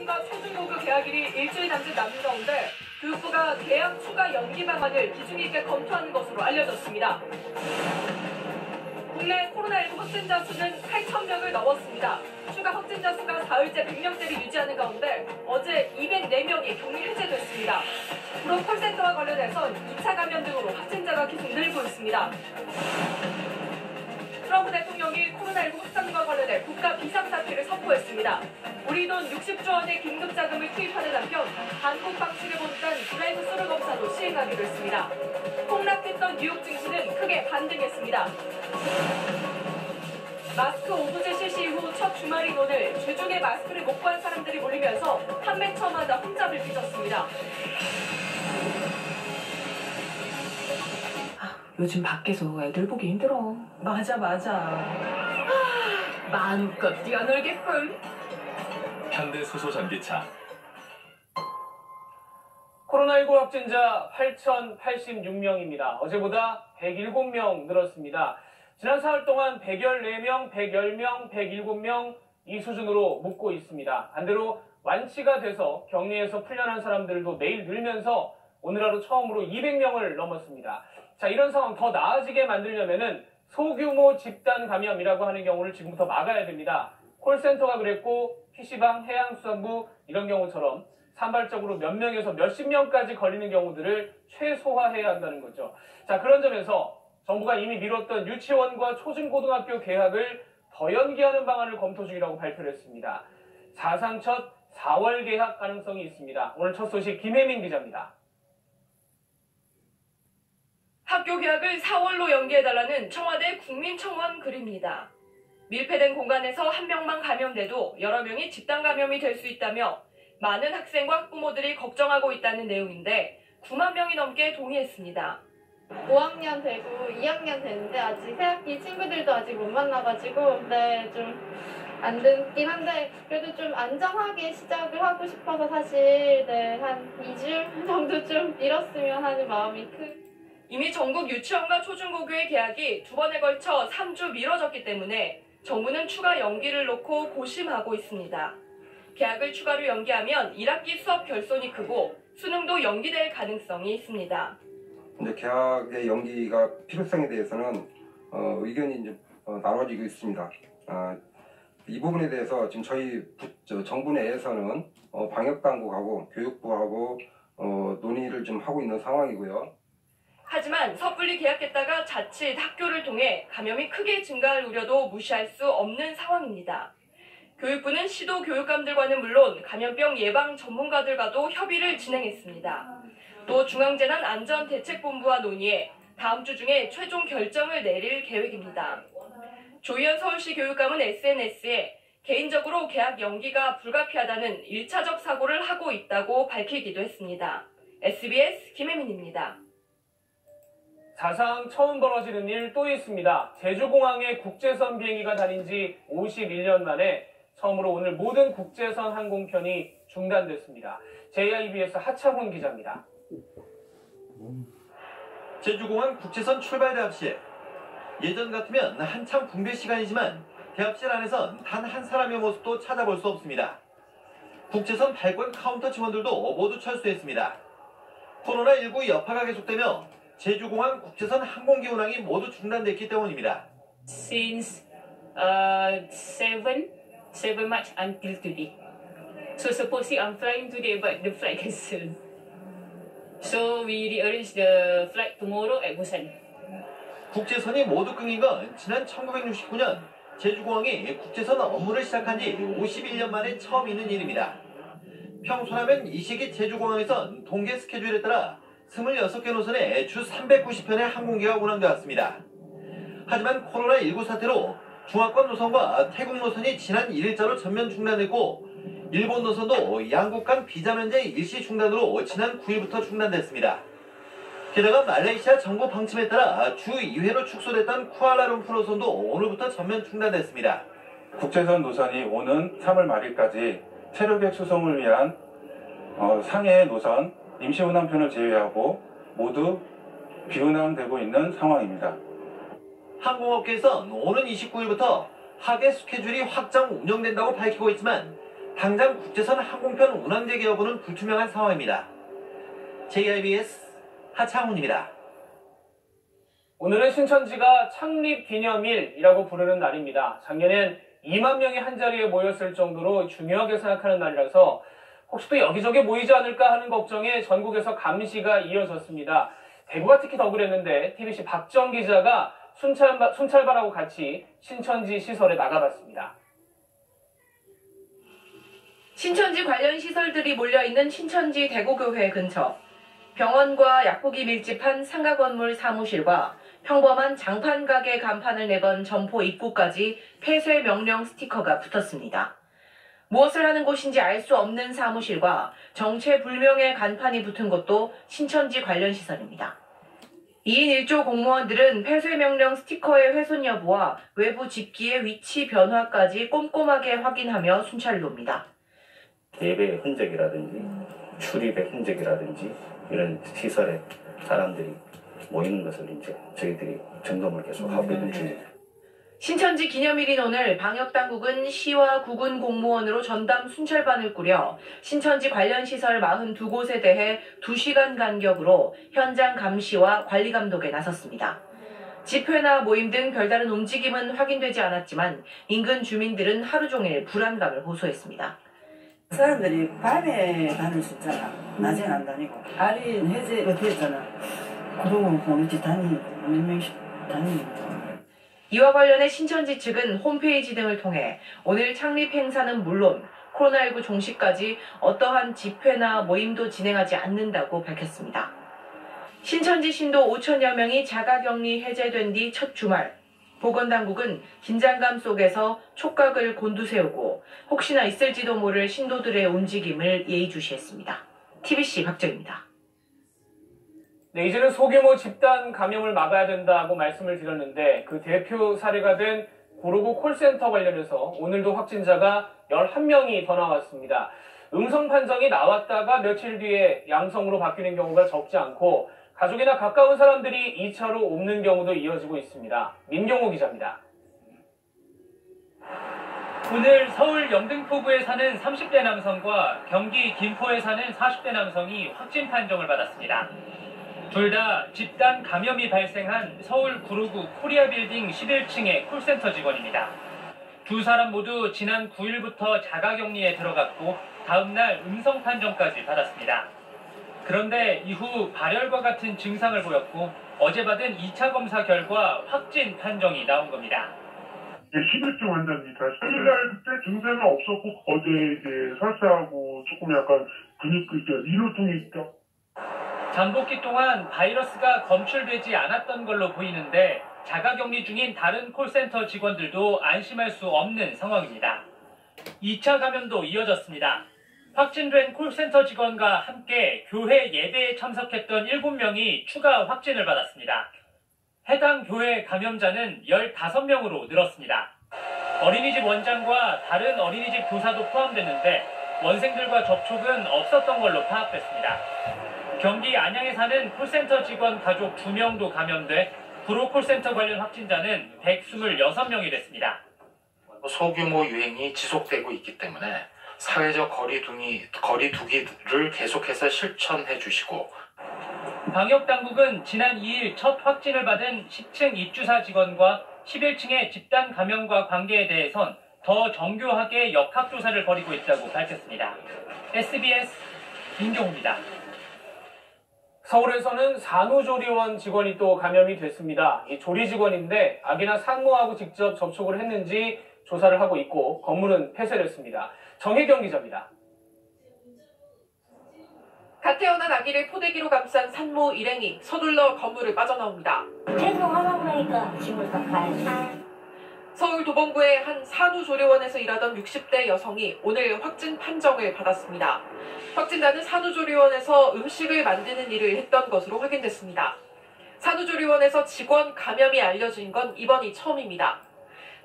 확산과 초중고교 계약일이 일주일 남짓 남은 가운데 교육부가 계약 추가 연기 방안을 비중 있게 검토하는 것으로 알려졌습니다. 국내 코로나19 확진자 수는 8,000명을 넘었습니다. 추가 확진자 수가 사흘째 100명대를 유지하는 가운데 어제 204명이 격리 해제됐습니다. 불업 콜센터와 관련해선 2차 감염 등으로 확진자가 계속 늘고 있습니다. 트럼프 대통령이 코로나19 확산과 관련해 국가 비상사태를 선포했습니다. 우리 돈 60조 원의 긴급 자금을 투입하는 한편 한국 방식을 본딴 드라이브 스루 검사도 시행하기로 했습니다. 폭락했던 뉴욕 증시는 크게 반등했습니다. 마스크 오부제 실시 이후 첫 주말인 오늘 주중에 마스크를 못 구한 사람들이 몰리면서 판매처마다 혼잡을 빚었습니다. 요즘 밖에서 애들 보기 힘들어. 맞아. 마음껏 뛰어놀겠군. 현대수소전기차. 코로나19 확진자 8,086명입니다. 어제보다 107명 늘었습니다. 지난 사흘 동안 114명, 110명, 107명 이 수준으로 묶고 있습니다. 반대로 완치가 돼서 격리에서 풀려난 사람들도 매일 늘면서 오늘 하루 처음으로 200명을 넘었습니다. 자, 이런 상황 더 나아지게 만들려면은 소규모 집단 감염이라고 하는 경우를 지금부터 막아야 됩니다. 콜센터가 그랬고 PC방, 해양수산부 이런 경우처럼 산발적으로 몇 명에서 몇십 명까지 걸리는 경우들을 최소화해야 한다는 거죠. 자, 그런 점에서 정부가 이미 미뤘던 유치원과 초중고등학교 개학을 더 연기하는 방안을 검토 중이라고 발표를 했습니다. 사상 첫 4월 개학 가능성이 있습니다. 오늘 첫 소식 김혜민 기자입니다. 학교 개학을 4월로 연기해달라는 청와대 국민청원 글입니다. 밀폐된 공간에서 한 명만 감염돼도 여러 명이 집단 감염이 될 수 있다며 많은 학생과 학부모들이 걱정하고 있다는 내용인데 9만 명이 넘게 동의했습니다. 5학년 되고 2학년 되는데 아직 새학기 친구들도 아직 못 만나가지고 좀 안 듣긴 한데 그래도 좀 안전하게 시작을 하고 싶어서 사실 한 2주 정도 좀 미뤘으면 하는 마음이 이미 전국 유치원과 초중고교의 개학이 2번에 걸쳐 3주 미뤄졌기 때문에 정부는 추가 연기를 놓고 고심하고 있습니다. 개학을 추가로 연기하면 1학기 수업 결손이 크고 수능도 연기될 가능성이 있습니다. 이제 개학의 연기가 필요성에 대해서는 의견이 이제 나눠지고 있습니다. 이 부분에 대해서 지금 저희 정부 내에서는 방역 당국하고 교육부하고 논의를 좀 하고 있는 상황이고요. 하지만 섣불리 개학했다가 자칫 학교를 통해 감염이 크게 증가할 우려도 무시할 수 없는 상황입니다. 교육부는 시도 교육감들과는 물론 감염병 예방 전문가들과도 협의를 진행했습니다. 또 중앙재난안전대책본부와 논의해 다음 주 중에 최종 결정을 내릴 계획입니다. 조희연 서울시 교육감은 SNS에 개인적으로 개학 연기가 불가피하다는 1차적 사고를 하고 있다고 밝히기도 했습니다. SBS 김혜민입니다. 사상 처음 벌어지는 일 또 있습니다. 제주공항에 국제선 비행기가 다닌 지 51년 만에 처음으로 오늘 모든 국제선 항공편이 중단됐습니다. JIBS 하창훈 기자입니다. 제주공항 국제선 출발 대합실. 예전 같으면 한참 붕괴 시간이지만 대합실 안에선 단 한 사람의 모습도 찾아볼 수 없습니다. 국제선 발권 카운터 직원들도 모두 철수했습니다. 코로나19 여파가 계속되며 제주공항 국제선 항공기 운항이 모두 중단됐기 때문입니다. Since 7 March until today. So supposedly I'm flying today, but the flight cancelled. So we rearranged the flight tomorrow at Busan. 국제선이 모두 끊긴 건 지난 1969년 제주공항이 국제선 업무를 시작한 지 51년 만에 처음 있는 일입니다. 평소라면 이 시기 제주공항에선 동계 스케줄에 따라 26개 노선에 주 390편의 항공기가 운항되어 왔습니다. 하지만 코로나19 사태로 중화권 노선과 태국 노선이 지난 1일자로 전면 중단됐고 일본 노선도 양국 간 비자 면제 일시 중단으로 지난 9일부터 중단됐습니다. 게다가 말레이시아 정부 방침에 따라 주 2회로 축소됐던 쿠알라룸푸르 노선도 오늘부터 전면 중단됐습니다. 국제선 노선이 오는 3월 말일까지 체류객 수송을 위한 상해 노선 임시 운항편을 제외하고 모두 비운항되고 있는 상황입니다. 항공업계에선 오는 29일부터 하계 스케줄이 확정 운영된다고 밝히고 있지만 당장 국제선 항공편 운항재개 여부는 불투명한 상황입니다. JIBS 하창훈입니다. 오늘은 신천지가 창립기념일이라고 부르는 날입니다. 작년엔 2만 명이 한자리에 모였을 정도로 중요하게 생각하는 날이라서 혹시 또 여기저기 모이지 않을까 하는 걱정에 전국에서 감시가 이어졌습니다. 대구가 특히 더 그랬는데 TBC 박정 기자가 순찰반하고 같이 신천지 시설에 나가봤습니다. 신천지 관련 시설들이 몰려있는 신천지 대구교회 근처. 병원과 약국이 밀집한 상가 건물 사무실과 평범한 장판 가게 간판을 내건 점포 입구까지 폐쇄 명령 스티커가 붙었습니다. 무엇을 하는 곳인지 알 수 없는 사무실과 정체불명의 간판이 붙은 곳도 신천지 관련 시설입니다. 2인 1조 공무원들은 폐쇄 명령 스티커의 훼손 여부와 외부 집기의 위치 변화까지 꼼꼼하게 확인하며 순찰을 놉니다. 예배의 흔적이라든지 출입의 흔적이라든지 이런 시설에 사람들이 모이는 것을 이제 저희들이 점검을 계속 하고 있는 중입니다. 신천지 기념일인 오늘 방역당국은 시와 구군 공무원으로 전담 순찰반을 꾸려 신천지 관련 시설 42곳에 대해 2시간 간격으로 현장 감시와 관리 감독에 나섰습니다. 집회나 모임 등 별다른 움직임은 확인되지 않았지만 인근 주민들은 하루 종일 불안감을 호소했습니다. 사람들이 밤에 다닐 수 있잖아. 낮에는 안 다니고. 할인 해제가 됐잖아. 그러고 우리 다니고 몇 명씩 다니니까. 이와 관련해 신천지 측은 홈페이지 등을 통해 오늘 창립 행사는 물론 코로나19 종식까지 어떠한 집회나 모임도 진행하지 않는다고 밝혔습니다. 신천지 신도 5천여 명이 자가격리 해제된 뒤 첫 주말, 보건당국은 긴장감 속에서 촉각을 곤두세우고 혹시나 있을지도 모를 신도들의 움직임을 예의주시했습니다. TBC 박정입니다. 네, 이제는 소규모 집단 감염을 막아야 된다고 말씀을 드렸는데 그 대표 사례가 된 구로구 콜센터 관련해서 오늘도 확진자가 11명이 더 나왔습니다. 음성 판정이 나왔다가 며칠 뒤에 양성으로 바뀌는 경우가 적지 않고 가족이나 가까운 사람들이 2차로 옮는 경우도 이어지고 있습니다. 민경호 기자입니다. 오늘 서울 영등포구에 사는 30대 남성과 경기 김포에 사는 40대 남성이 확진 판정을 받았습니다. 둘 다 집단 감염이 발생한 서울 구로구 코리아빌딩 11층의 콜센터 직원입니다. 두 사람 모두 지난 9일부터 자가격리에 들어갔고 다음날 음성 판정까지 받았습니다. 그런데 이후 발열과 같은 증상을 보였고 어제 받은 2차 검사 결과 확진 판정이 나온 겁니다. 11주 환자입니다. 10일날 그때 증상은 없었고 어제 이제 설사하고 조금 약간 인후통이 있죠. 잠복기 동안 바이러스가 검출되지 않았던 걸로 보이는데 자가격리 중인 다른 콜센터 직원들도 안심할 수 없는 상황입니다. 2차 감염도 이어졌습니다. 확진된 콜센터 직원과 함께 교회 예배에 참석했던 7명이 추가 확진을 받았습니다. 해당 교회 감염자는 15명으로 늘었습니다. 어린이집 원장과 다른 어린이집 교사도 포함됐는데 원생들과 접촉은 없었던 걸로 파악됐습니다. 경기 안양에 사는 콜센터 직원 가족 2명도 감염돼 구로 콜센터 관련 확진자는 126명이 됐습니다. 소규모 유행이 지속되고 있기 때문에 사회적 거리두기를 계속해서 실천해 주시고 방역당국은 지난 2일 첫 확진을 받은 10층 입주사 직원과 11층의 집단 감염과 관계에 대해선 더 정교하게 역학조사를 벌이고 있다고 밝혔습니다. SBS 민경호입니다. 서울에서는 산후조리원 직원이 또 감염이 됐습니다. 이 조리 직원인데 아기나 산모하고 직접 접촉을 했는지 조사를 하고 있고 건물은 폐쇄됐습니다. 정혜경 기자입니다. 갓 태어난 아기를 포대기로 감싼 산모 일행이 서둘러 건물을 빠져나옵니다. 죄송하다고 그러니까 집을 다 가야지. 서울 도봉구의 한 산후조리원에서 일하던 60대 여성이 오늘 확진 판정을 받았습니다. 확진자는 산후조리원에서 음식을 만드는 일을 했던 것으로 확인됐습니다. 산후조리원에서 직원 감염이 알려진 건 이번이 처음입니다.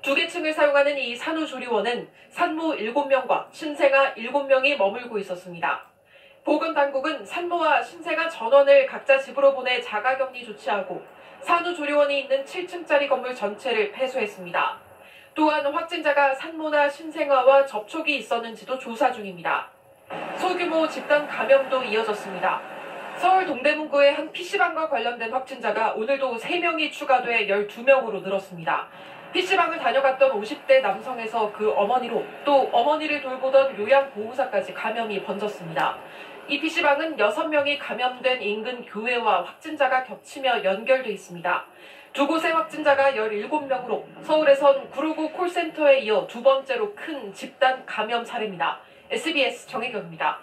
2개 층을 사용하는 이 산후조리원은 산모 7명과 신생아 7명이 머물고 있었습니다. 보건당국은 산모와 신생아 전원을 각자 집으로 보내 자가격리 조치하고 산후조리원이 있는 7층짜리 건물 전체를 폐쇄했습니다. 또한 확진자가 산모나 신생아와 접촉이 있었는지도 조사 중입니다. 소규모 집단 감염도 이어졌습니다. 서울 동대문구의 한 PC방과 관련된 확진자가 오늘도 3명이 추가돼 12명으로 늘었습니다. PC방을 다녀갔던 50대 남성에서 그 어머니로 또 어머니를 돌보던 요양보호사까지 감염이 번졌습니다. 이 PC방은 6명이 감염된 인근 교회와 확진자가 겹치며 연결돼 있습니다. 두 곳의 확진자가 17명으로 서울에선 959 콜센터에 이어 두 번째로 큰 집단 감염 사례입니다. SBS 정혜경입니다.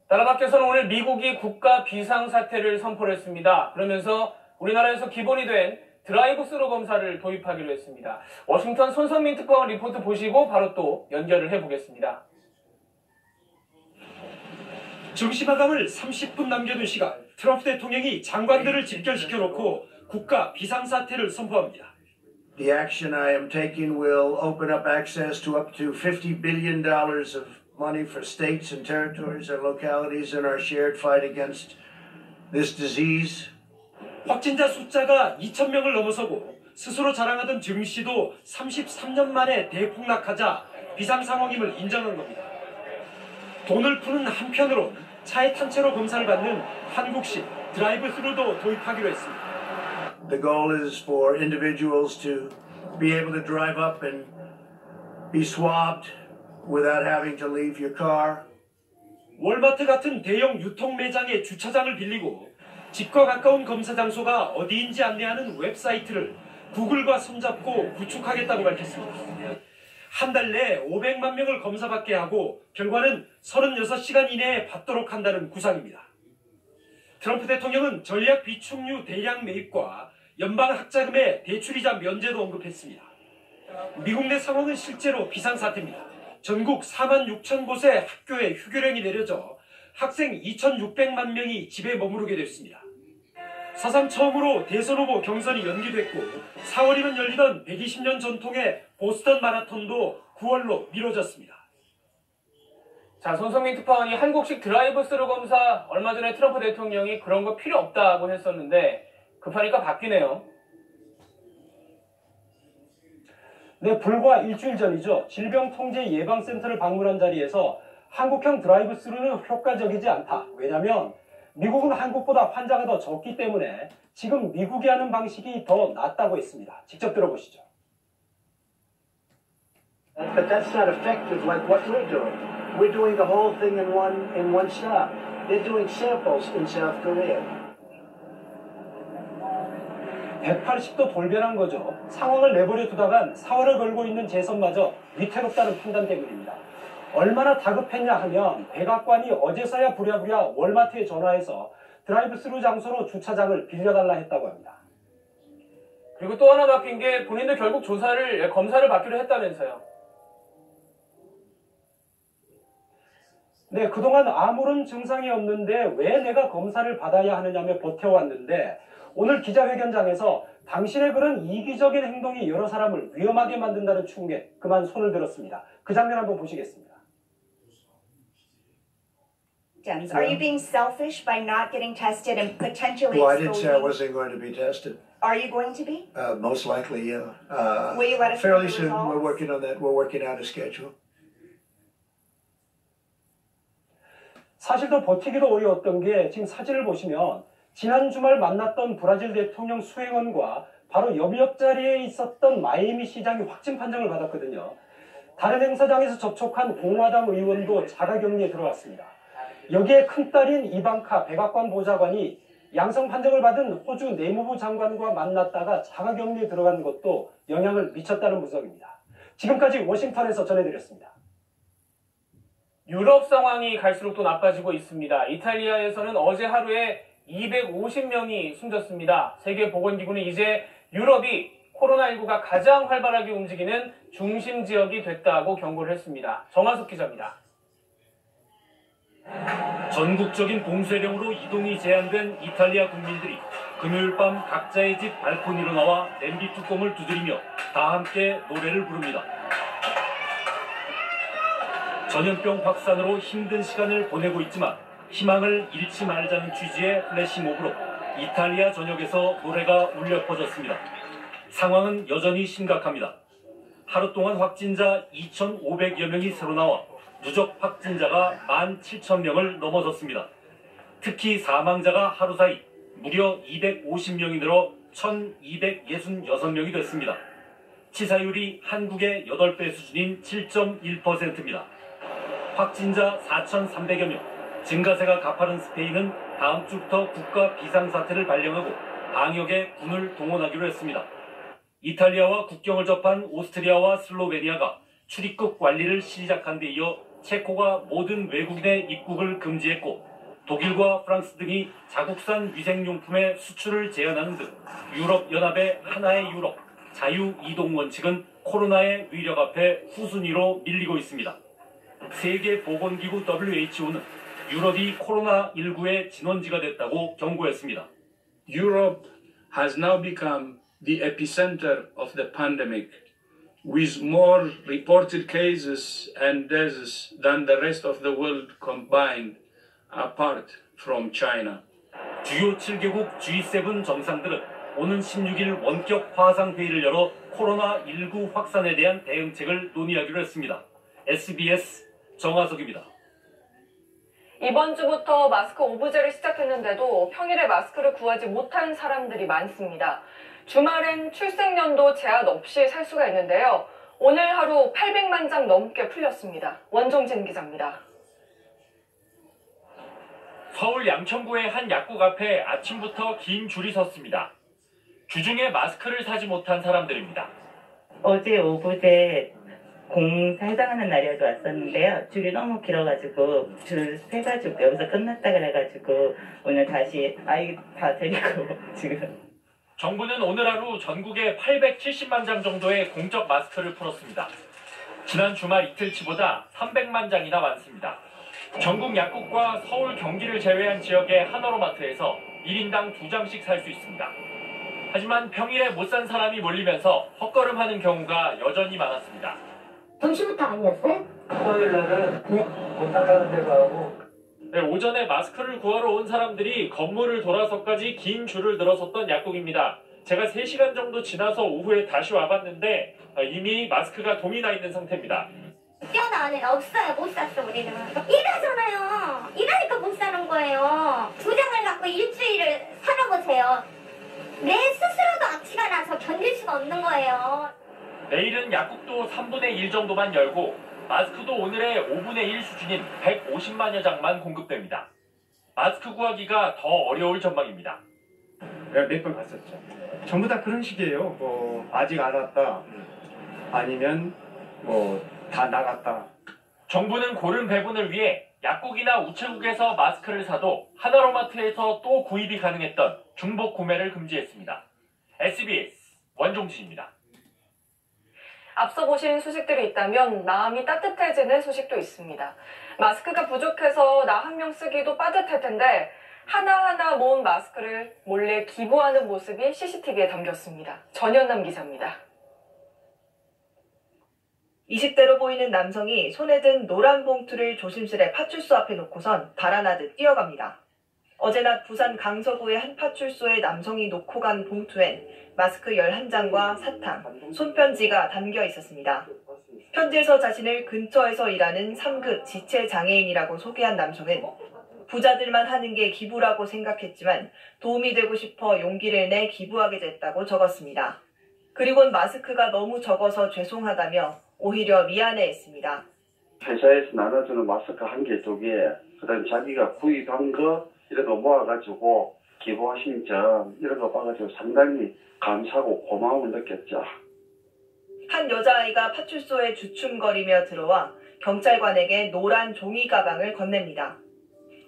나라 밖에서는 오늘 미국이 국가 비상사태를 선포를 했습니다. 그러면서 우리나라에서 기본이 된 드라이브스루 검사를 도입하기로 했습니다. 워싱턴 손성민 특파원 리포트 보시고 바로 또 연결을 해보겠습니다. 정시마감을 30분 남겨둔 시간, 트럼프 대통령이 장관들을 집결시켜놓고 국가 비상사태를 선포합니다. The action I am taking will open up access to up to $50 billion of money for states and territories and localities in our shared fight against this disease. 확진자 숫자가 2,000명을 넘어서고 스스로 자랑하던 증시도 33년 만에 대폭락하자 비상 상황임을 인정한 겁니다. 돈을 푸는 한편으론 차에 탄 채로 검사를 받는 한국식 드라이브-스루도 도입하기로 했습니다. The goal is for individuals to be able to drive up and be swabbed without having to leave your car. 월마트 같은 대형 유통 매장의 주차장을 빌리고 집과 가까운 검사 장소가 어디인지 안내하는 웹사이트를 구글과 손잡고 구축하겠다고 밝혔습니다. 한 달 내에 500만 명을 검사받게 하고 결과는 36시간 이내에 받도록 한다는 구상입니다. 트럼프 대통령은 전략 비축류 대량 매입과 연방학자금의 대출이자 면제도 언급했습니다. 미국 내 상황은 실제로 비상사태입니다. 전국 4만 6천 곳의 학교에 휴교령이 내려져 학생 2,600만 명이 집에 머무르게 됐습니다. 사상 처음으로 대선 후보 경선이 연기됐고 4월이면 열리던 120년 전통의 보스턴 마라톤도 9월로 미뤄졌습니다. 자, 손성민 특파원이 한국식 드라이브스루 검사 얼마 전에 트럼프 대통령이 그런 거 필요 없다고 했었는데 급하니까 바뀌네요. 네, 불과 일주일 전이죠. 질병통제예방센터를 방문한 자리에서 한국형 드라이브스루는 효과적이지 않다. 왜냐하면 미국은 한국보다 환자가 더 적기 때문에 지금 미국이 하는 방식이 더 낫다고 했습니다. 직접 들어보시죠. But that's not effective like what we're doing. We're doing the whole thing in one stop. They're doing samples in South Korea. 180도 돌변한 거죠. 상황을 내버려 두다간 사활을 걸고 있는 재선마저 위태롭다는 판단 때문입니다. 얼마나 다급했냐 하면 백악관이 어제서야 부랴부랴 월마트에 전화해서 드라이브스루 장소로 주차장을 빌려달라 했다고 합니다. 그리고 또 하나 바뀐 게 본인들 결국 검사를 받기로 했다면서요. 네, 그동안 아무런 증상이 없는데 왜 내가 검사를 받아야 하느냐며 버텨왔는데 오늘 기자회견장에서 당신의 그런 이기적인 행동이 여러 사람을 위험하게 만든다는 충고에 그만 손을 들었습니다. 그 장면 한번 보시겠습니다. Are you being selfish by not getting tested and potentially Well, I didn't say I exposing? wasn't going to be tested. Are you going to be? Most likely, yeah. Will you let us Fairly know the soon. We're results? working on that. We're working out a schedule. 사실 더 버티기도 어려웠던 게 지금 사진을 보시면 지난 주말 만났던 브라질 대통령 수행원과 바로 옆자리에 있었던 마이애미 시장이 확진 판정을 받았거든요. 다른 행사장에서 접촉한 공화당 의원도 자가격리에 들어갔습니다. 여기에 큰딸인 이방카 백악관 보좌관이 양성 판정을 받은 호주 내무부 장관과 만났다가 자가격리에 들어간 것도 영향을 미쳤다는 분석입니다. 지금까지 워싱턴에서 전해드렸습니다. 유럽 상황이 갈수록 또 나빠지고 있습니다. 이탈리아에서는 어제 하루에 250명이 숨졌습니다. 세계보건기구는 이제 유럽이 코로나19가 가장 활발하게 움직이는 중심 지역이 됐다고 경고를 했습니다. 정한석 기자입니다. 전국적인 봉쇄령으로 이동이 제한된 이탈리아 국민들이 금요일 밤 각자의 집 발코니로 나와 냄비 뚜껑을 두드리며 다 함께 노래를 부릅니다. 전염병 확산으로 힘든 시간을 보내고 있지만 희망을 잃지 말자는 취지의 플래시몹으로 이탈리아 전역에서 노래가 울려 퍼졌습니다. 상황은 여전히 심각합니다. 하루 동안 확진자 2,500여 명이 새로 나와 누적 확진자가 17,000명을 넘어섰습니다. 특히 사망자가 하루 사이 무려 250명이 늘어 1,266명이 됐습니다. 치사율이 한국의 8배 수준인 7.1%입니다. 확진자 4,300여 명, 증가세가 가파른 스페인은 다음 주부터 국가 비상사태를 발령하고 방역에 군을 동원하기로 했습니다. 이탈리아와 국경을 접한 오스트리아와 슬로베니아가 출입국 관리를 시작한 데 이어 체코가 모든 외국인의 입국을 금지했고 독일과 프랑스 등이 자국산 위생용품의 수출을 제한하는 등 유럽연합의 하나의 유럽, 자유이동 원칙은 코로나의 위력 앞에 후순위로 밀리고 있습니다. 세계보건기구 WHO는 유럽이 코로나19의 진원지가 됐다고 경고했습니다. Europe has now become the epicenter of the pandemic, with more reported cases and deaths than the rest of the world combined, apart from China. 주요 7개국 G7 정상들은 오는 16일 원격 화상회의를 열어 코로나19 확산에 대한 대응책을 논의하기로 했습니다. SBS 정하석입니다. 이번 주부터 마스크 오브제를 시작했는데도 평일에 마스크를 구하지 못한 사람들이 많습니다. 주말엔 출생연도 제한 없이 살 수가 있는데요. 오늘 하루 800만 장 넘게 풀렸습니다. 원종진 기자입니다. 서울 양천구의 한 약국 앞에 아침부터 긴 줄이 섰습니다. 주중에 마스크를 사지 못한 사람들입니다. 어제 오브제 공사 해당하는 날이어서 왔었는데요. 줄이 너무 길어가지고 줄 세가지고 여기서 끝났다 그래가지고 오늘 다시 아이 다 데리고 지금. 정부는 오늘 하루 전국에 870만 장 정도의 공적 마스크를 풀었습니다. 지난 주말 이틀치보다 300만 장이나 많습니다. 전국 약국과 서울 경기를 제외한 지역의 하나로마트에서 1인당 2장씩 살 수 있습니다. 하지만 평일에 못 산 사람이 몰리면서 헛걸음하는 경우가 여전히 많았습니다. 점심부터 아니었어요? 토요일날은 못 나가는 데가 하고 네, 오전에 마스크를 구하러 온 사람들이 건물을 돌아서까지 긴 줄을 늘어섰던 약국입니다. 제가 3시간 정도 지나서 오후에 다시 와봤는데 이미 마스크가 동이 나 있는 상태입니다. 뛰어나오는 없어요. 못 샀어 우리는. 일하잖아요. 일하니까 못 사는 거예요. 2장을 갖고 일주일을 살아보세요. 내 스스로도 악취가 나서 견딜 수가 없는 거예요. 내일은 약국도 3분의 1 정도만 열고 마스크도 오늘의 5분의 1 수준인 150만여 장만 공급됩니다. 마스크 구하기가 더 어려울 전망입니다. 몇 번 갔었죠. 전부 다 그런 식이에요. 뭐 아직 안 왔다. 아니면 뭐 다 나갔다. 정부는 고른 배분을 위해 약국이나 우체국에서 마스크를 사도 하나로마트에서 또 구입이 가능했던 중복 구매를 금지했습니다. SBS 원종진입니다. 앞서 보신 소식들이 있다면 마음이 따뜻해지는 소식도 있습니다. 마스크가 부족해서 나 한 명 쓰기도 빠듯할 텐데 하나하나 모은 마스크를 몰래 기부하는 모습이 CCTV에 담겼습니다. 전현남 기자입니다. 20대로 보이는 남성이 손에 든 노란 봉투를 조심스레 파출소 앞에 놓고선 달아나듯 뛰어갑니다. 어제 낮 부산 강서구의 한 파출소에 남성이 놓고 간 봉투엔 마스크 11장과 사탕, 손편지가 담겨 있었습니다. 편지에서 자신을 근처에서 일하는 3급 지체장애인이라고 소개한 남성은 부자들만 하는 게 기부라고 생각했지만 도움이 되고 싶어 용기를 내 기부하게 됐다고 적었습니다. 그리고는 마스크가 너무 적어서 죄송하다며 오히려 미안해했습니다. 회사에서 나눠주는 마스크 1개, 2개, 그다음 자기가 구입한 거 이런 거 모아가지고 기부하신 점 이런 거 봐가지고 상당히 감사하고 고마움을 느꼈죠. 한 여자아이가 파출소에 주춤거리며 들어와 경찰관에게 노란 종이 가방을 건넵니다.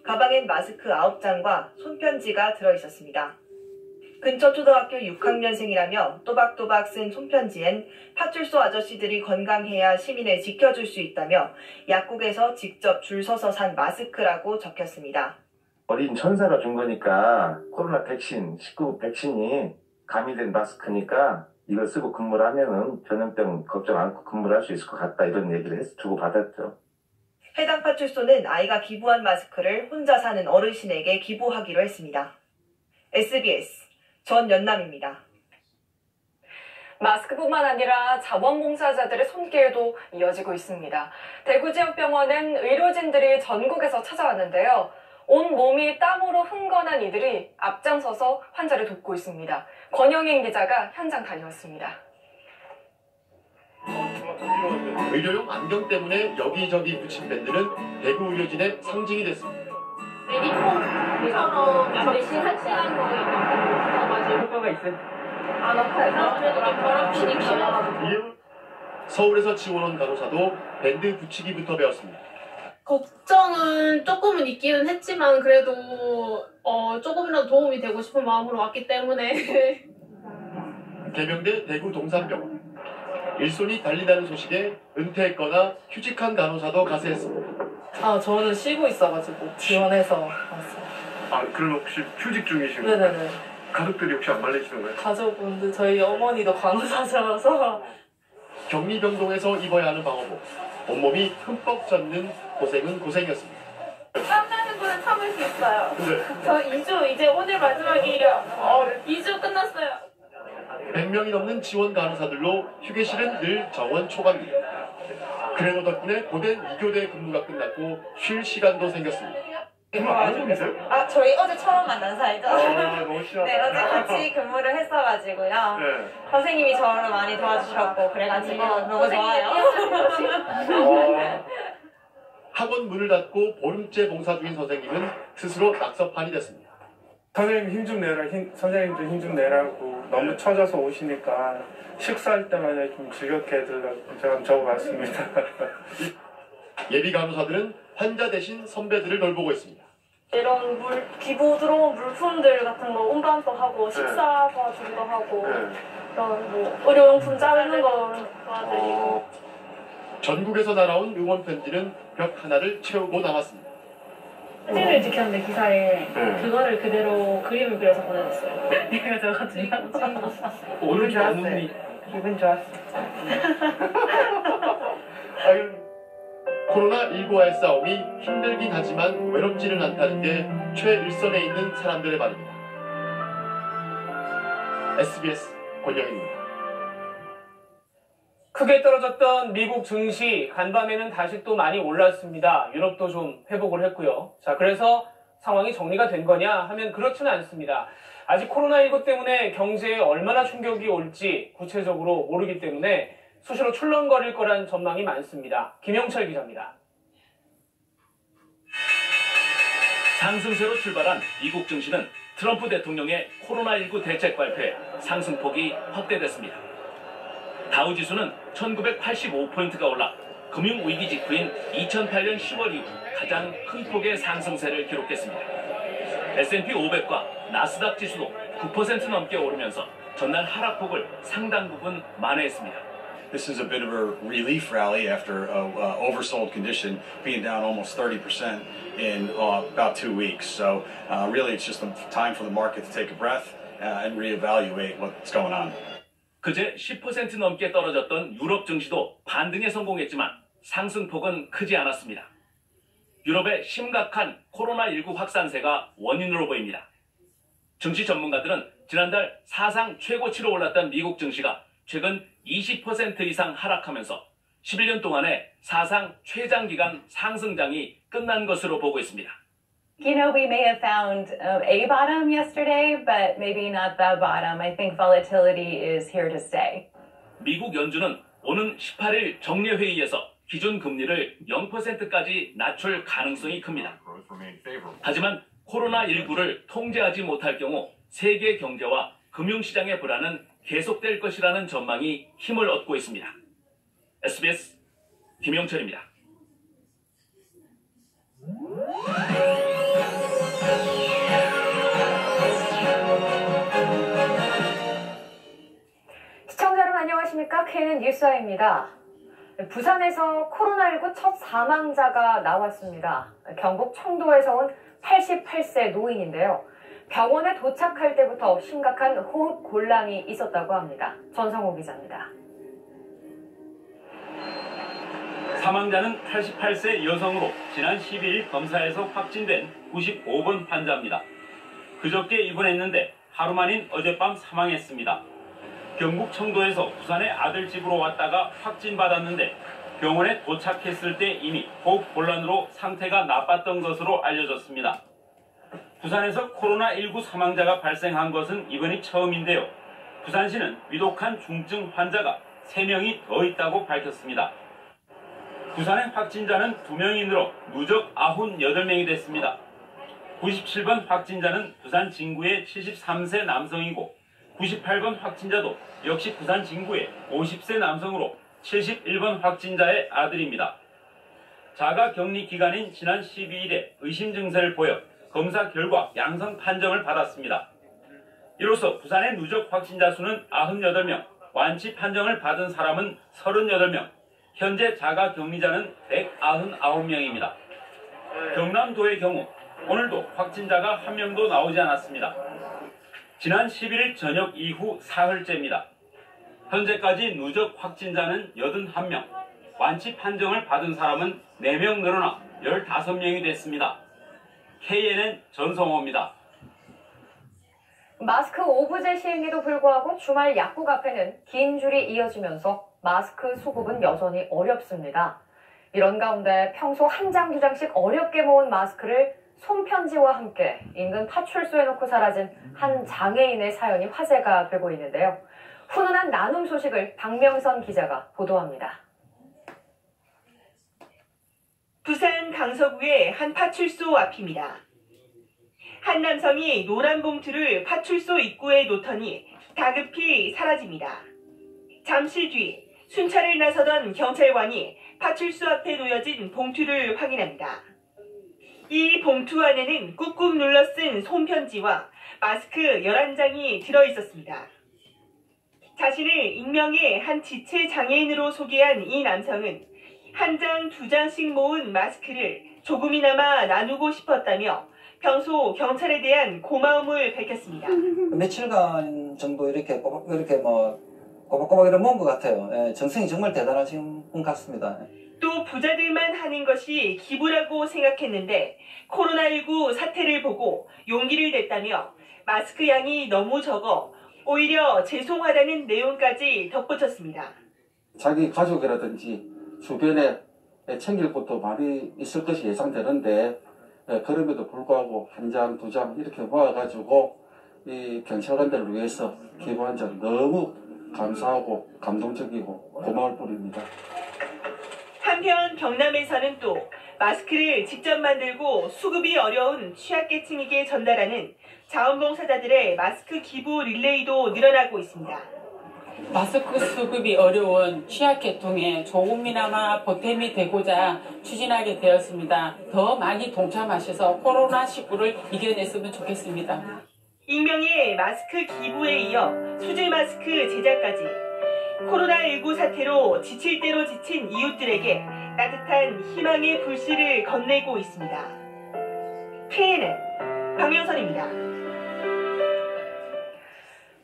가방엔 마스크 9장과 손편지가 들어있었습니다. 근처 초등학교 6학년생이라며 또박또박 쓴 손편지엔 파출소 아저씨들이 건강해야 시민을 지켜줄 수 있다며 약국에서 직접 줄 서서 산 마스크라고 적혔습니다. 어린 천사가 준 거니까 코로나 백신, 19 백신이 가미된 마스크니까 이걸 쓰고 근무를 하면은 전염병 걱정 않고 근무를 할 수 있을 것 같다 이런 얘기를 주고 받았죠. 해당 파출소는 아이가 기부한 마스크를 혼자 사는 어르신에게 기부하기로 했습니다. SBS 전연남입니다. 마스크뿐만 아니라 자원봉사자들의 손길도 이어지고 있습니다. 대구 지역 병원은 의료진들이 전국에서 찾아왔는데요. 온 몸이 땀으로 흥건한 이들이 앞장서서 환자를 돕고 있습니다. 권영인 기자가 현장 다녀왔습니다. 의료용 안경 때문에 여기저기 붙인 밴드는 대구 의료진의 상징이 됐습니다. 메디콩처럼 대신 한시간 거에 효과가 있어요. 안 아파요. 그래도 좀 더럽히니까. 서울에서 지원 온 간호사도 밴드 붙이기부터 배웠습니다. 걱정은 조금은 있기는 했지만 그래도 조금이라도 도움이 되고 싶은 마음으로 왔기 때문에. 개명대 대구 동산병원. 일손이 달리다는 소식에 은퇴했거나 휴직한 간호사도 가세했습니다. 저는 쉬고 있어가지고 지원해서 왔어요. 그럼 혹시 휴직 중이신 거예요? 네네네. 가족들이 혹시 안 말리시는 거예요? 가족분들, 저희 어머니도 간호사셔서. 격리병동에서 입어야 하는 방어복. 온몸이 흠뻑 젖는 고생은 고생이었습니다. 땀나는 거는 참을 수 있어요. 네. 저 2주, 이제 오늘 마지막이에요. 2주 끝났어요. 100명이 넘는 지원 간호사들로 휴게실은 늘 정원 초과입니다. 그래도 덕분에 고된 2교대 근무가 끝났고 쉴 시간도 생겼습니다. 저희 어제 처음 만난 사이죠. 너무 신기하다. 네, 어제 같이 근무를 했어가지고요. 네. 선생님이 저를 많이 도와주셨고 그래가지고 너무 좋아요. 학원 문을 닫고 보름째 봉사 중인 선생님은 스스로 낙서판이 됐습니다. 선생님 힘 좀 내라, 선생님도 힘 좀 내라고 너무 처져서 오시니까 식사할 때마다 좀 즐겁게 해달라고 제가 적어봤습니다. 예비 간호사들은 환자 대신 선배들을 돌보고 있습니다. 이런 기부 들어온 물품들 같은 거 운반도 하고 식사 도와주기도 하고 이런 의료용품 자르는 거 도와드리고. 전국에서 날아온 응원 편지는 벽 하나를 채우고 남았습니다. 사진을 지켰는데 기사에 그거를 그대로 그림을 그려서 보내줬어요. 내가 저거가지고 오늘 좋았어요. 기분 좋았어요. 코로나19와의 싸움이 힘들긴 하지만 외롭지는 않다는 게 최일선에 있는 사람들의 말입니다. SBS 권영입니다. 크게 떨어졌던 미국 증시 간밤에는 다시 또 많이 올랐습니다. 유럽도 좀 회복을 했고요. 자, 그래서 상황이 정리가 된 거냐 하면 그렇지는 않습니다. 아직 코로나19 때문에 경제에 얼마나 충격이 올지 구체적으로 모르기 때문에 수시로 출렁거릴 거란 전망이 많습니다. 김영철 기자입니다. 상승세로 출발한 미국 증시는 트럼프 대통령의 코로나19 대책 발표에 상승폭이 확대됐습니다. 다우지수는 1985포인트가 올라 금융위기 직후인 2008년 10월 이후 가장 큰 폭의 상승세를 기록했습니다. S&P 500과 나스닥 지수도 9% 넘게 오르면서 전날 하락폭을 상당 부분 만회했습니다. This is a bit of a relief rally after an oversold condition, being down almost 30% in about 2 weeks. So really it's just a time for the market to take a breath and reevaluate what's going on. 그제 10% 넘게 떨어졌던 유럽 증시도 반등에 성공했지만 상승폭은 크지 않았습니다. 유럽의 심각한 코로나19 확산세가 원인으로 보입니다. 증시 전문가들은 지난달 사상 최고치로 올랐던 미국 증시가 최근 20% 이상 하락하면서 11년 동안의 사상 최장기간 상승장이 끝난 것으로 보고 있습니다. You know, we may have found a bottom yesterday, but maybe not the bottom. I think volatility is here to stay. 미국 연준은 오는 18일 정례회의에서 기준 금리를 0%까지 낮출 가능성이 큽니다. 하지만 코로나19를 통제하지 못할 경우 세계 경제와 금융시장의 불안은 계속될 것이라는 전망이 힘을 얻고 있습니다. SBS 김영철입니다. 시청자 여러분 안녕하십니까? KNN 뉴스아입니다. 부산에서 코로나19 첫 사망자가 나왔습니다. 경북 청도에서 온 88세 노인인데요. 병원에 도착할 때부터 심각한 호흡 곤란이 있었다고 합니다. 전성호 기자입니다. 사망자는 88세 여성으로 지난 12일 검사에서 확진된 95번 환자입니다. 그저께 입원했는데 하루 만인 어젯밤 사망했습니다. 경북 청도에서 부산의 아들 집으로 왔다가 확진받았는데 병원에 도착했을 때 이미 호흡 곤란으로 상태가 나빴던 것으로 알려졌습니다. 부산에서 코로나19 사망자가 발생한 것은 이번이 처음인데요. 부산시는 위독한 중증 환자가 3명이 더 있다고 밝혔습니다. 부산의 확진자는 2명이 늘어 누적 98명이 됐습니다. 97번 확진자는 부산 진구의 73세 남성이고 98번 확진자도 역시 부산 진구의 50세 남성으로 71번 확진자의 아들입니다. 자가 격리 기간인 지난 12일에 의심 증세를 보여 검사 결과 양성 판정을 받았습니다. 이로써 부산의 누적 확진자 수는 98명, 완치 판정을 받은 사람은 38명, 현재 자가 격리자는 199명입니다. 경남도의 경우 오늘도 확진자가 1명도 나오지 않았습니다. 지난 11일 저녁 이후 사흘째입니다. 현재까지 누적 확진자는 81명, 완치 판정을 받은 사람은 4명 늘어나 15명이 됐습니다. KNN 전성호입니다. 마스크 오부제 시행에도 불구하고 주말 약국 앞에는 긴 줄이 이어지면서 마스크 수급은 여전히 어렵습니다. 이런 가운데 평소 한 장, 2장씩 어렵게 모은 마스크를 손편지와 함께 인근 파출소에 놓고 사라진 한 장애인의 사연이 화제가 되고 있는데요. 훈훈한 나눔 소식을 박명선 기자가 보도합니다. 부산 강서구의 한 파출소 앞입니다. 한 남성이 노란 봉투를 파출소 입구에 놓더니 다급히 사라집니다. 잠시 뒤 순찰을 나서던 경찰관이 파출소 앞에 놓여진 봉투를 확인합니다. 이 봉투 안에는 꾹꾹 눌러 쓴 손편지와 마스크 11장이 들어있었습니다. 자신을 익명의 한 지체 장애인으로 소개한 이 남성은 한 장, 2장씩 모은 마스크를 조금이나마 나누고 싶었다며 평소 경찰에 대한 고마움을 밝혔습니다. 며칠간 정도 이렇게 꼬박꼬박 이렇게 모은 것 같아요. 예, 정성이 정말 대단하신 분 같습니다. 또 부자들만 하는 것이 기부라고 생각했는데 코로나19 사태를 보고 용기를 냈다며 마스크 양이 너무 적어 오히려 죄송하다는 내용까지 덧붙였습니다. 자기 가족이라든지 주변에 챙길 것도 많이 있을 것이 예상되는데 그럼에도 불구하고 한 장, 2장 이렇게 모아가지고 이 경찰관들을 위해서 기부한 점 너무 감사하고 감동적이고 고마울 뿐입니다. 한편 경남에서는 또 마스크를 직접 만들고 수급이 어려운 취약계층에게 전달하는 자원봉사자들의 마스크 기부 릴레이도 늘어나고 있습니다. 마스크 수급이 어려운 취약계통에 조금이나마 보탬이 되고자 추진하게 되었습니다. 더 많이 동참하셔서 코로나19를 이겨냈으면 좋겠습니다. 익명의 마스크 기부에 이어 수질 마스크 제작까지 코로나19 사태로 지칠 대로 지친 이웃들에게 따뜻한 희망의 불씨를 건네고 있습니다. KNN 박명선입니다.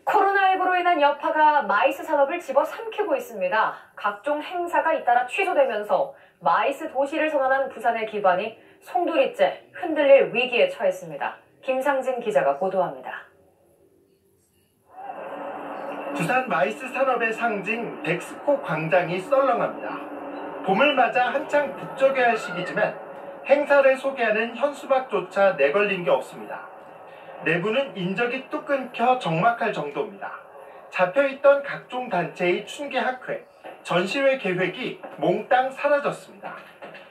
코로나19로 인한 여파가 마이스 산업을 집어삼키고 있습니다. 각종 행사가 잇따라 취소되면서 마이스 도시를 선언한 부산의 기반이 송두리째 흔들릴 위기에 처했습니다. 김상진 기자가 보도합니다. 부산 마이스 산업의 상징 덱스코 광장이 썰렁합니다. 봄을 맞아 한창 북적여야 할 시기지만 행사를 소개하는 현수막조차 내걸린 게 없습니다. 내부는 인적이 뚝 끊겨 적막할 정도입니다. 잡혀있던 각종 단체의 춘계학회, 전시회 계획이 몽땅 사라졌습니다.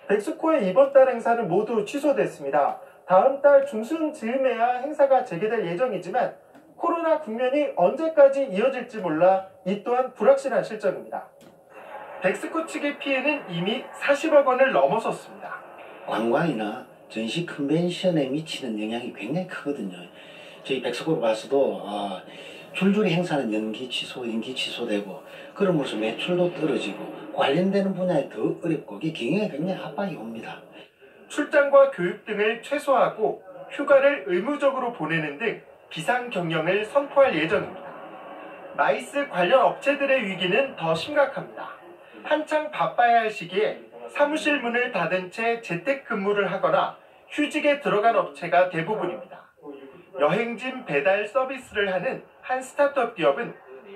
덱스코의 이번 달 행사는 모두 취소됐습니다. 다음 달 중순 즈음에야 행사가 재개될 예정이지만 코로나 국면이 언제까지 이어질지 몰라 이 또한 불확실한 실정입니다. 덱스코 측의 피해는 이미 40억 원을 넘어섰습니다. 관광이나 전시 컨벤션에 미치는 영향이 굉장히 크거든요. 저희 덱스코로 봐서도 줄줄이 행사는 연기 취소되고 그러면서 매출도 떨어지고 관련되는 분야에 더 어렵고 이게 경영에 굉장히 압박이 옵니다. 출장과 교육 등을 최소화하고 휴가를 의무적으로 보내는 등 비상 경영을 선포할 예정입니다. 마이스 관련 업체들의 위기는 더 심각합니다. 한창 바빠야 할 시기에 사무실 문을 닫은 채 재택근무를 하거나 휴직에 들어간 업체가 대부분입니다. 여행짐 배달 서비스를 하는 한 스타트업 기업은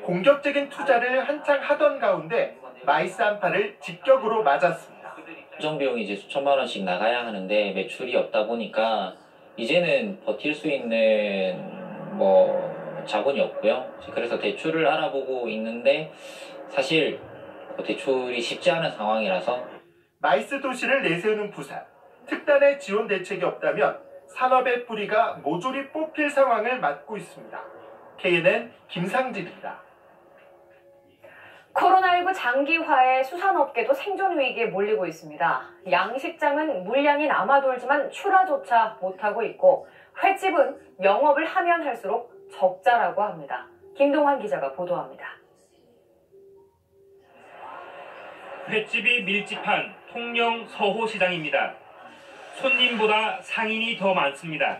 공격적인 투자를 한창 하던 가운데 마이스 한파를 직격으로 맞았습니다. 조정 비용이 이제 수천만 원씩 나가야 하는데 매출이 없다 보니까 이제는 버틸 수 있는 자본이 없고요. 그래서 대출을 알아보고 있는데 사실 대출이 쉽지 않은 상황이라서 마이스 도시를 내세우는 부산. 특단의 지원 대책이 없다면 산업의 뿌리가 모조리 뽑힐 상황을 맞고 있습니다. KNN 김상진입니다. 코로나19 장기화에 수산업계도 생존 위기에 몰리고 있습니다. 양식장은 물량이 남아돌지만 출하조차 못하고 있고 횟집은 영업을 하면 할수록 적자라고 합니다. 김동환 기자가 보도합니다. 횟집이 밀집한 통영 서호시장입니다. 손님보다 상인이 더 많습니다.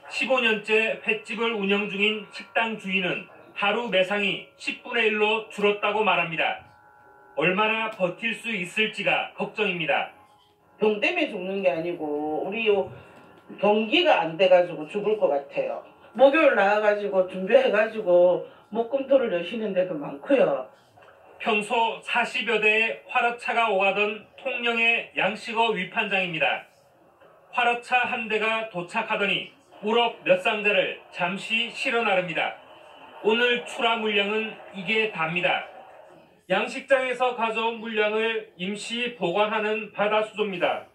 15년째 횟집을 운영 중인 식당 주인은 하루 매상이 10분의 1로 줄었다고 말합니다. 얼마나 버틸 수 있을지가 걱정입니다. 병 때문에 죽는 게 아니고 우리 경기가 안 돼가지고 죽을 것 같아요. 목요일 나와가지고 준비해가지고 목금토를 여시는 데도 많고요. 평소 40여 대의 화로차가 오가던 통영의 양식업 위판장입니다. 화로차 한 대가 도착하더니 우럭 몇 상자를 잠시 실어 나릅니다. 오늘 출하 물량은 이게 답니다. 양식장에서 가져온 물량을 임시 보관하는 바다수조입니다.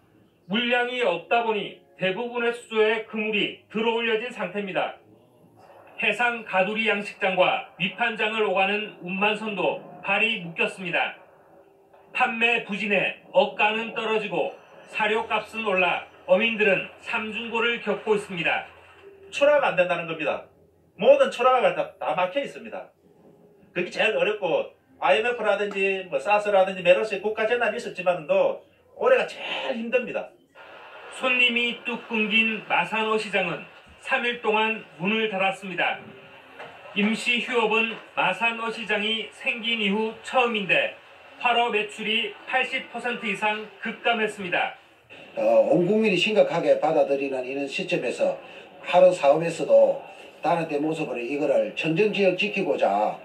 물량이 없다 보니 대부분의 수조에 그물이 들어올려진 상태입니다. 해상 가두리 양식장과 위판장을 오가는 운반선도 발이 묶였습니다. 판매 부진에 억가는 떨어지고 사료값은 올라 어민들은 삼중고를 겪고 있습니다. 출하가 안 된다는 겁니다. 모든 출하가 다 막혀 있습니다. 그게 제일 어렵고 IMF라든지 사스라든지 메르스 국가재난이 있었지만도 올해가 제일 힘듭니다. 손님이 뚝 끊긴 마산어 시장은 3일 동안 문을 닫았습니다. 임시 휴업은 마산어 시장이 생긴 이후 처음인데 화로 매출이 80% 이상 급감했습니다. 온 국민이 심각하게 받아들이는 이런 시점에서 하루 사업에서도 다른 데 모습으로 이거를 천정지역 지키고자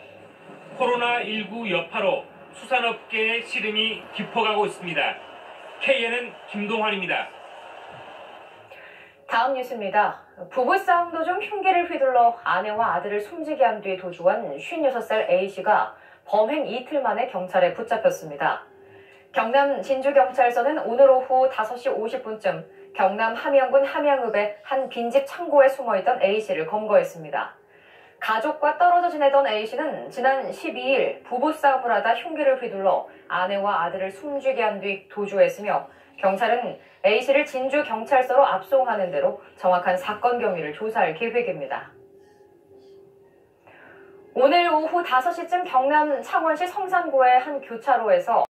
코로나19 여파로 수산업계의 시름이 깊어가고 있습니다. KNN 김동환입니다. 다음 뉴스입니다. 부부싸움 도중 흉기를 휘둘러 아내와 아들을 숨지게 한 뒤 도주한 56살 A씨가 범행 이틀 만에 경찰에 붙잡혔습니다. 경남 진주경찰서는 오늘 오후 5시 50분쯤 경남 함양군 함양읍의 한 빈집 창고에 숨어있던 A씨를 검거했습니다. 가족과 떨어져 지내던 A씨는 지난 12일 부부싸움을 하다 흉기를 휘둘러 아내와 아들을 숨지게 한 뒤 도주했으며 경찰은 A씨를 진주경찰서로 압송하는 대로 정확한 사건 경위를 조사할 계획입니다. 오늘 오후 5시쯤 경남 창원시 성산구의 한 교차로에서